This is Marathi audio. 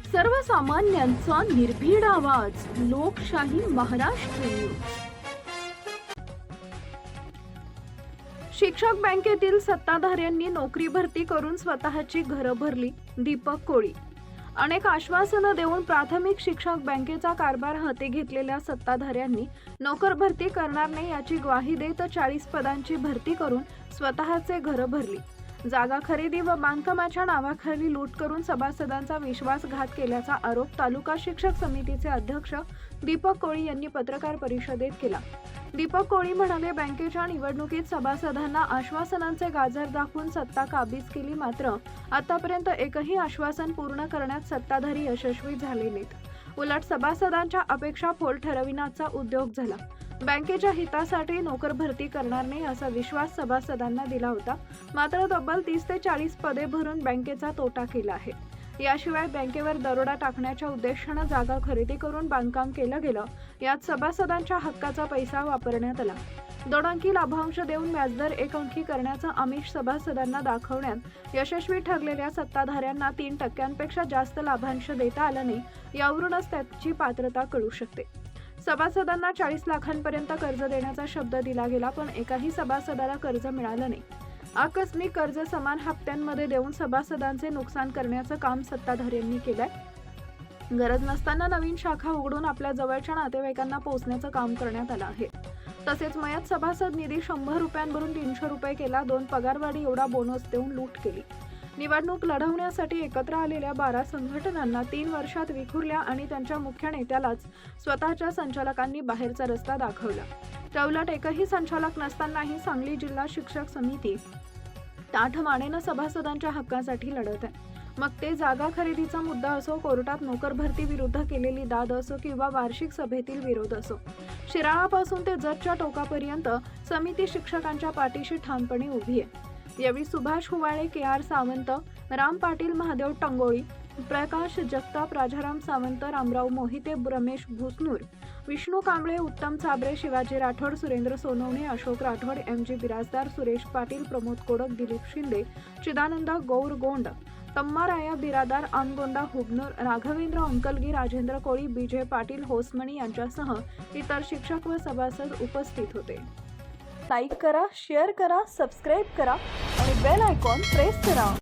सर्वसामान्यांचा निर्भीड आवाज, लोकशाही महाराष्ट्र न्यूज. शिक्षक बँकेतील सत्ताधाऱ्यांनी नोकरी भरती करून स्वतःची घरं भरली. दीपक कोळी. अनेक आश्वासनं देऊन प्राथमिक शिक्षक बँकेचा कारभार हाती घेतलेल्या सत्ताधाऱ्यांनी नोकर भरती करणार नाही याची ग्वाही देत 40 पदांची भरती करून स्वतःचे घरं भरली. जागा खरेदी व बांधकामाच्या नावाखाली लूट करून सभासदांचा विश्वासघात केल्याचा आरोप तालुका शिक्षक समितीचे अध्यक्ष दीपक कोळी यांनी पत्रकार परिषदेत केला. दीपक कोळी म्हणाले, बँकेच्या निवडणुकीत सभासदांना आश्वासनांचे गाजर दाखवून सत्ता काबीज केली, मात्र आतापर्यंत एकही आश्वासन पूर्ण करण्यात सत्ताधारी यशस्वी झाले नाहीत. उलट सभासदांच्या अपेक्षा फोल ठरविण्याचा उद्योग झाला. बँकेच्या हितासाठी नोकर भरती करणार नाही असा विश्वास सभासदांना दिला होता, मात्र तब्बल 30 ते 40 पदे भरून बँकेचा तोटा केला आहे. याशिवाय बँकेवर दरोडा टाकण्याच्या उद्देशाने जागा खरेदी करून बांधकाम केलं गेलं. यात सभासदांच्या हक्काचा पैसा वापरण्यात आला. 2 अंकी लाभांश देऊन व्याजदर 1 अंकी करण्याचं आमिष सभासदांना दाखवण्यात यशस्वी ठरलेल्या सत्ताधाऱ्यांना 3% जास्त लाभांश देता आला नाही. यावरूनच त्याची पात्रता कळू शकते. सभासदांना 40 लाखांपर्यंत कर्ज देण्याचा शब्द दिला गेला, पण एकाही सभासदाला कर्ज मिळालं नाही. आकस्मिक कर्ज समान हप्त्यांमध्ये देऊन सभासदांचे नुकसान करण्याचं काम सत्ताधाऱ्यांनी केलंय. गरज नसताना नवीन शाखा उघडून आपल्या जवळच्या नातेवाईकांना पोहोचण्याचं काम करण्यात आलं आहे. तसेच मयत सभासद निधी 100 रुपयांवरून 300 रुपये केला. 2 पगारवाढी एवढा बोनस देऊन लूट केली. निवडणूक लढवण्यासाठी एकत्र आलेल्या 12 संघटनांना 3 वर्षात विखुरल्या आणि त्यांच्या मुख्य नेत्यालाच स्वतःच्या संचालकांनी बाहेरचा रस्ता दाखवला. त्याउलट एकही संचालक नसतानाही सांगली जिल्हा शिक्षक समिती ताठमानेनं सभासदांच्या हक्कासाठी लढत आहे. मग ते जागा खरेदीचा मुद्दा असो, कोर्टात नोकर भरती विरुद्ध केलेली दाद असो किंवा वार्षिक सभेतील विरोध असो, शिराळापासून ते जतच्या टोकापर्यंत समिती शिक्षकांच्या पाठीशी ठामपणे उभी आहे. यावेळी सुभाष हुवाळे, KR सावंत, राम पाटील, महादेव टंगोळी, प्रकाश जगताप, राजाराम सावंत, रामराव मोहिते, रमेश भुसनूर, विष्णू कांबळे, उत्तम चाबरे, शिवाजी राठोड, सुरेंद्र सोनवणे, अशोक राठोड, MG बिराजदार, सुरेश पाटील, प्रमोद कोडक, दिलीप शिंदे, चिदानंद गौर गोंड, तम्माराया बिरादार, आनगोंडा हुबनूर, राघवेंद्र अंकलगी, राजेंद्र कोळी, BJ पाटील, होसमणी यांच्यासह इतर शिक्षक व सभासद उपस्थित होते. लाईक करा, शेअर करा, सबस्क्राईब करा आणि बेल आयकॉन प्रेस करा.